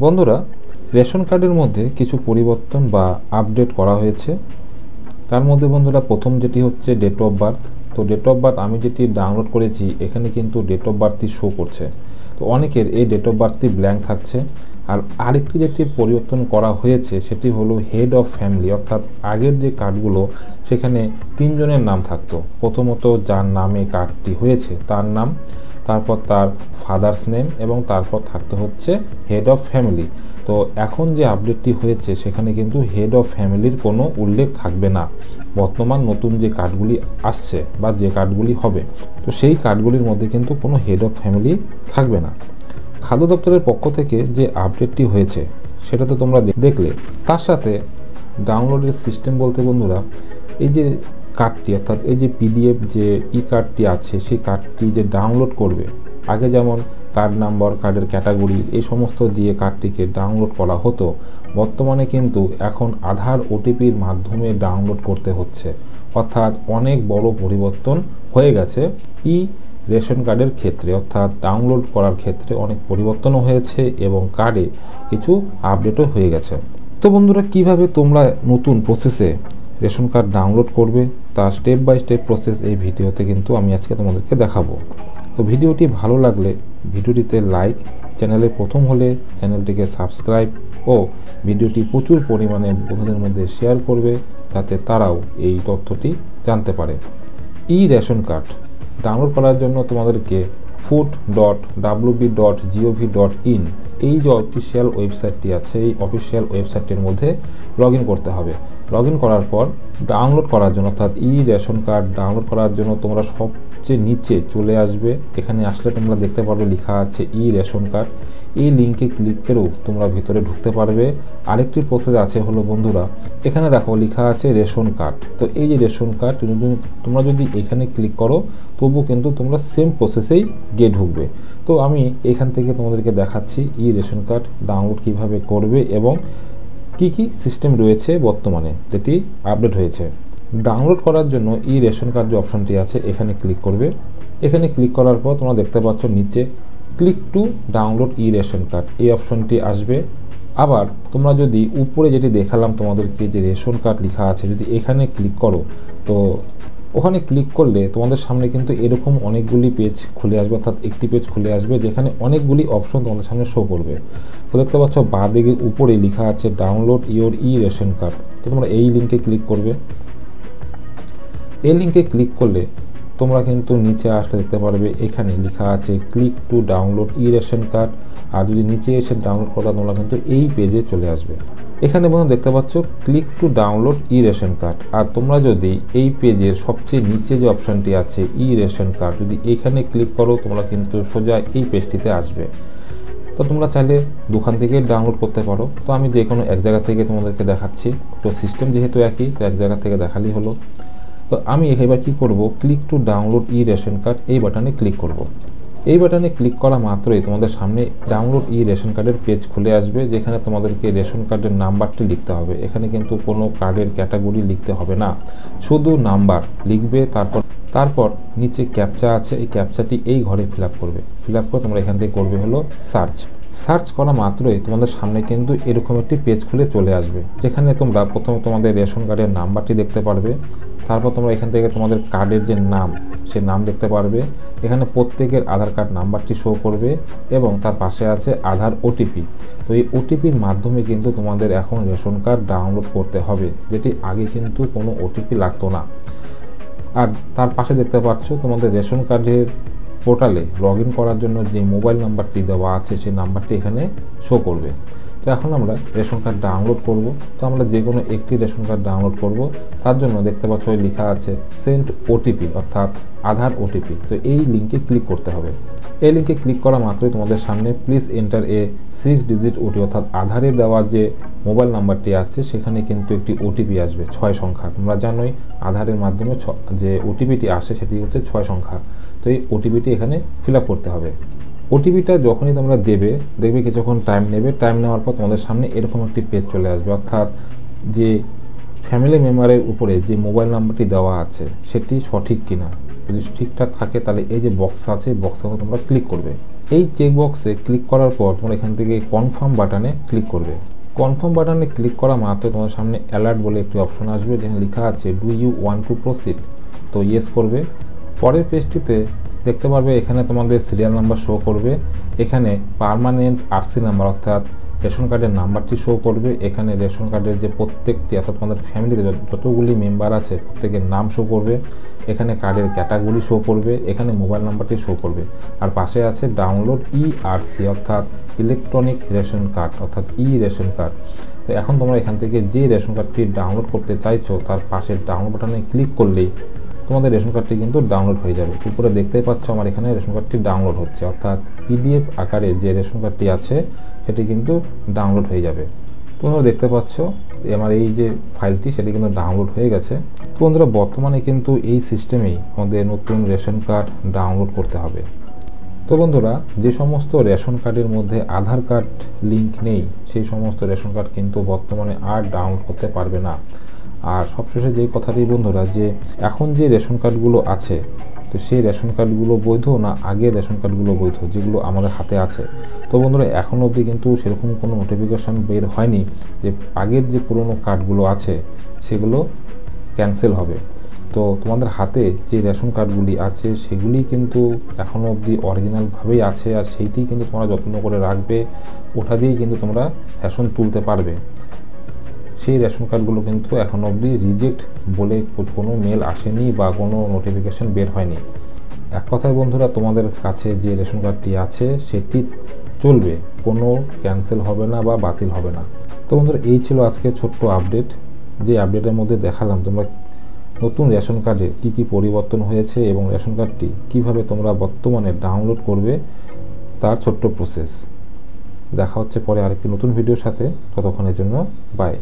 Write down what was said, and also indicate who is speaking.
Speaker 1: বন্ধুরা, রেশন কার্ডের মধ্যে কিছু পরিবর্তন বা আপডেট করা হয়েছে। তার মধ্যে বন্ধুরা প্রথম যেটি হচ্ছে ডেট অফ বার্থ। তো ডেট অফ বার্থ আমি যেটি ডাউনলোড করেছি এখানে কিন্তু ডেট অফ বার্থই শো করছে। তো অনেকের এই ডেট অফ বার্থই ব্ল্যাঙ্ক থাকছে। আর আরেকটি যেটি পরিবর্তন করা হয়েছে সেটি হলো হেড অফ ফ্যামিলি, অর্থাৎ আগের যে কার্ডগুলো সেখানে তিনজনের নাম থাকতো। প্রথমত যার নামে কার্ডটি হয়েছে তার নাম, তারপর তার ফাদার্স নেম এবং তারপর থাকতে হচ্ছে হেড অফ ফ্যামিলি। তো এখন যে আপডেটটি হয়েছে সেখানে কিন্তু হেড অফ ফ্যামিলির কোনো উল্লেখ থাকবে না। বর্তমান নতুন যে কার্ডগুলি আসছে বা যে কার্ডগুলি হবে, তো সেই কার্ডগুলির মধ্যে কিন্তু কোনো হেড অফ ফ্যামিলি থাকবে না। খাদ্য দপ্তরের পক্ষ থেকে যে আপডেটটি হয়েছে সেটা তো তোমরা দেখলে। তার সাথে ডাউনলোডের সিস্টেম বলতে বন্ধুরা, এই যে কার্ডটি অর্থাৎ এই যে পিডিএফ যে ই কার্ডটি আছে সেই কার্ডটি যে ডাউনলোড করবে, আগে যেমন কার্ড নাম্বার, কার্ডের ক্যাটাগরি এই সমস্ত দিয়ে কার্ডটিকে ডাউনলোড করা হতো, বর্তমানে কিন্তু এখন আধার ওটিপির মাধ্যমে ডাউনলোড করতে হচ্ছে। অর্থাৎ অনেক বড় পরিবর্তন হয়ে গেছে ই রেশন কার্ডের ক্ষেত্রে, অর্থাৎ ডাউনলোড করার ক্ষেত্রে অনেক পরিবর্তনও হয়েছে এবং কার্ডে কিছু আপডেটও হয়ে গেছে। তো বন্ধুরা, কিভাবে তোমরা নতুন প্রসেসে রেশন কার্ড ডাউনলোড করবে তার স্টেপ বাই স্টেপ প্রসেস এই ভিডিওতে কিন্তু আমি আজকে তোমাদেরকে দেখাবো। তো ভিডিওটি ভালো লাগলে ভিডিওটিতে লাইক, চ্যানেলে প্রথম হলে চ্যানেলটিকে সাবস্ক্রাইব ও ভিডিওটি প্রচুর পরিমাণে বন্ধুদের মধ্যে শেয়ার করবে যাতে তারাও এই তথ্যটি জানতে পারে। ই রেশন কার্ড ডাউনলোড করার জন্য তোমাদেরকে food.wb.gov.in এই যে অফিসিয়াল ওয়েবসাইটটি আছে এই অফিসিয়াল ওয়েবসাইটটির মধ্যে লগ ইন করতে হবে। লগ ইন করার পর ডাউনলোড করার জন্য অর্থাৎ ই রেশন কার্ড ডাউনলোড করার জন্য তোমরা সবচেয়ে নিচে চলে আসবে। এখানে আসলে তোমরা দেখতে পারবে লেখা আছে ই রেশন কার্ড। এই লিঙ্কে ক্লিক করেও তোমরা ভিতরে ঢুকতে পারবে। আরেকটি প্রসেস আছে হলো বন্ধুরা, এখানে দেখো লেখা আছে রেশন কার্ড। তো এই যে রেশন কার্ড তোমরা যদি এখানে ক্লিক করো তবু কিন্তু তোমরা সেম প্রসেসেই গিয়ে ঢুকবে। তো আমি এখান থেকে তোমাদেরকে দেখাচ্ছি ই রেশন কার্ড ডাউনলোড কিভাবে করবে এবং কি কি সিস্টেম রয়েছে বর্তমানে যেটি আপডেট হয়েছে। ডাউনলোড করার জন্য ই রেশন কার্ড যে অপশনটি আছে এখানে ক্লিক করবে। এখানে ক্লিক করার পর তোমরা দেখতে পাচ্ছ নিচে click to download e ration card এই অপশনটি আসবে। আবার তোমরা যদি উপরে যেটি দেখালাম তোমাদেরকে যে রেশন কার্ড লেখা আছে, যদি এখানে ক্লিক করো তো ওখানে ক্লিক করলে তোমাদের সামনে কিন্তু এরকম অনেকগুলি পেজ খুলে আসবে, অর্থাৎ একটি পেজ খুলে আসবে যেখানে অনেকগুলি অপশন তোমাদের সামনে শো করবে। তো দেখতে পাচ্ছ বাঁ দিকে উপরে লেখা আছে download your E ration card. তো তোমরা এই লিঙ্কে ক্লিক করবে। এই লিঙ্কে ক্লিক করলে তোমরা কিন্তু নিচে আসলে দেখতে পারবে এখানে লেখা আছে click to download e ration card. আর যদি নিচে এসে ডাউনলোড করা তোমরা কিন্তু এই পেজে চলে আসবে। এখানে বন্ধু দেখতে পাচ্ছ click to download e ration card. আর তোমরা যদি এই পেজের সবচেয়ে নিচে যে অপশনটি আছে ই রেশন কার্ড, যদি এখানে ক্লিক করো তোমরা কিন্তু সোজা এই পেজটিতে আসবে। তো তোমরা চাইলে দোকান থেকে ডাউনলোড করতে পারো। তো আমি যে কোনো এক জায়গা থেকে তোমাদেরকে দেখাচ্ছি। তো সিস্টেম যেহেতু একই, তো এক জায়গা থেকে দেখালেই হলো। তো আমি এবার কি করব, click to download e ration card এই বাটনে ক্লিক করব। এই বাটনে ক্লিক করা মাত্রই তোমাদের সামনে ডাউনলোড ই রেশন কার্ডের পেজ খুলে আসবে, যেখানে তোমাদেরকে রেশন কার্ডের নাম্বারটি লিখতে হবে। এখানে কিন্তু কোনো কার্ডের ক্যাটাগরি লিখতে হবে না, শুধু নাম্বার লিখবে। তারপর নিচে ক্যাপচা আছে, এই ক্যাপচাটি এই ঘরে ফিল আপ করবে। ফিল আপ করে তোমরা এখান থেকে করবে হলো সার্চ করা মাত্রই তোমাদের সামনে কিন্তু এরকম একটি পেজ খুলে চলে আসবে, যেখানে তোমরা প্রথমে তোমাদের রেশন কার্ডের নাম্বারটি দেখতে পারবে। তারপর তোমরা এখান থেকে তোমাদের কার্ডের যে নাম সে নাম দেখতে পারবে। এখানে প্রত্যেকের আধার কার্ড নাম্বারটি শো করবে এবং তার পাশে আছে আধার ওটিপি। তো এই ওটিপির মাধ্যমে কিন্তু তোমাদের এখন রেশন কার্ড ডাউনলোড করতে হবে, যেটি আগে কিন্তু কোনো ওটিপি লাগতো না। আর তার পাশে দেখতে পাচ্ছ তোমাদের রেশন কার্ডের পোর্টালে লগ ইন করার জন্য যে মোবাইল নাম্বারটি দেওয়া আছে সেই নাম্বারটি এখানে শো করবে। তো এখন আমরা রেশন কার্ড ডাউনলোড করব। তো আমরা যে কোনো একটি রেশন কার্ড ডাউনলোড করব। তার জন্য দেখতে পাচ্ছ লেখা আছে সেন্ড ওটিপি, অর্থাৎ আধার ওটিপি। তো এই লিঙ্কে ক্লিক করতে হবে। এই লিঙ্কে ক্লিক করা মাত্রই তোমাদের সামনে please enter a 6 digit OTP, অর্থাৎ আধারে দেওয়া যে মোবাইল নাম্বারটি আছে সেখানে কিন্তু একটি ওটিপি আসবে 6 সংখ্যা। তোমরা জানোই আধারের মাধ্যমে যে ওটিপিটি আসে সেটি হচ্ছে 6 সংখ্যা। তো এই ওটিপিটি এখানে ফিল আপ করতে হবে। ওটিপিটা যখনই তোমরা দেখবে কিছুক্ষণ টাইম নেবে। টাইম নেওয়ার পর তোমাদের সামনে এরকম একটি পেজ চলে আসবে, অর্থাৎ যে ফ্যামিলি মেম্বারের উপরে যে মোবাইল নাম্বারটি দেওয়া আছে সেটি সঠিক কিনা। যদি ঠিকঠাক থাকে তাহলে এই যে বক্স আছে বক্সে তোমরা ক্লিক করবে। এই চেকবক্সে ক্লিক করার পর তোমরা এখান থেকে কনফার্ম বাটনে ক্লিক করবে। কনফার্ম বাটনে ক্লিক করা মাত্র তোমার সামনে অ্যালার্ট বলে একটি অপশন আসবে, যেখানে লেখা আছে do you want to proceed. তো ইয়েস করবে। পরের পেজটিতে দেখতে পারবে এখানে তোমাদের সিরিয়াল নাম্বার শো করবে, এখানে পার্মানেন্ট আরসি নাম্বার অর্থাৎ রেশন কার্ডের নাম্বারটি শো করবে, এখানে রেশন কার্ডের যে প্রত্যেকটি অর্থাৎ তোমাদের ফ্যামিলিতে যতগুলি মেম্বার আছে প্রত্যেকের নাম শো করবে, এখানে কার্ডের ক্যাটাগরি শো করবে, এখানে মোবাইল নাম্বারটি শো করবে। আর পাশে আছে ডাউনলোড ইআরসি অর্থাৎ ইলেকট্রনিক রেশন কার্ড অর্থাৎ ই রেশন কার্ড। তো এখন তোমরা এখান থেকে যে রেশন কার্ডটি ডাউনলোড করতে চাইছো তার পাশের ডাউনলোড বাটনে ক্লিক করলেই তোমাদের রেশন কার্ডটি কিন্তু ডাউনলোড হয়ে যাবে। উপরে দেখতেই পাচ্ছ আমার এখানে রেশন কার্ডটি ডাউনলোড হচ্ছে, অর্থাৎ পিডিএফ আকারে যে রেশন কার্ডটি আছে সেটি কিন্তু ডাউনলোড হয়ে যাবে। তোমরা দেখতে পাচ্ছ আমার এই যে ফাইলটি সেটি কিন্তু ডাউনলোড হয়ে গেছে। তো বন্ধুরা বর্তমানে কিন্তু এই সিস্টেমেই আমাদের নতুন রেশন কার্ড ডাউনলোড করতে হবে। তো বন্ধুরা যে সমস্ত রেশন কার্ডের মধ্যে আধার কার্ড লিঙ্ক নেই সেই সমস্ত রেশন কার্ড কিন্তু বর্তমানে আর ডাউনলোড করতে পারবে না। আর সবশেষে যে কথাটি বন্ধুরা, যে এখন যে রেশন কার্ডগুলো আছে তো সেই রেশন কার্ডগুলো বৈধ না আগের রেশন কার্ডগুলো বৈধ যেগুলো আমাদের হাতে আছে। তো বন্ধুরা এখন অবধি কিন্তু সেরকম কোনো নোটিফিকেশান বের হয়নি যে আগের যে পুরনো কার্ডগুলো আছে সেগুলো ক্যান্সেল হবে। তো তোমাদের হাতে যে রেশন কার্ডগুলি আছে সেগুলি কিন্তু এখনও অবধি অরিজিনালভাবেই আছে, আর সেইটি কিন্তু তোমরা যত্ন করে রাখবে, ওটা দিয়েই কিন্তু তোমরা রেশন তুলতে পারবে। সেই রেশন কার্ডগুলো কিন্তু এখনও অবধি রিজেক্ট বলে কোনো মেল আসেনি বা কোনো নোটিফিকেশান বের হয়নি। এক কথায় বন্ধুরা তোমাদের কাছে যে রেশন কার্ডটি আছে সেটি চলবে, কোনো ক্যান্সেল হবে না বা বাতিল হবে না। তো বন্ধুরা এই ছিল আজকে ছোট্ট আপডেট, যে আপডেটের মধ্যে দেখালাম তোমরা নতুন রেশন কার্ডে কী কী পরিবর্তন হয়েছে এবং রেশন কার্ডটি কীভাবে তোমরা বর্তমানে ডাউনলোড করবে তার ছোট্ট প্রসেস। দেখা হচ্ছে পরে আরেকটি নতুন ভিডিওর সাথে, ততক্ষণের জন্য বাই।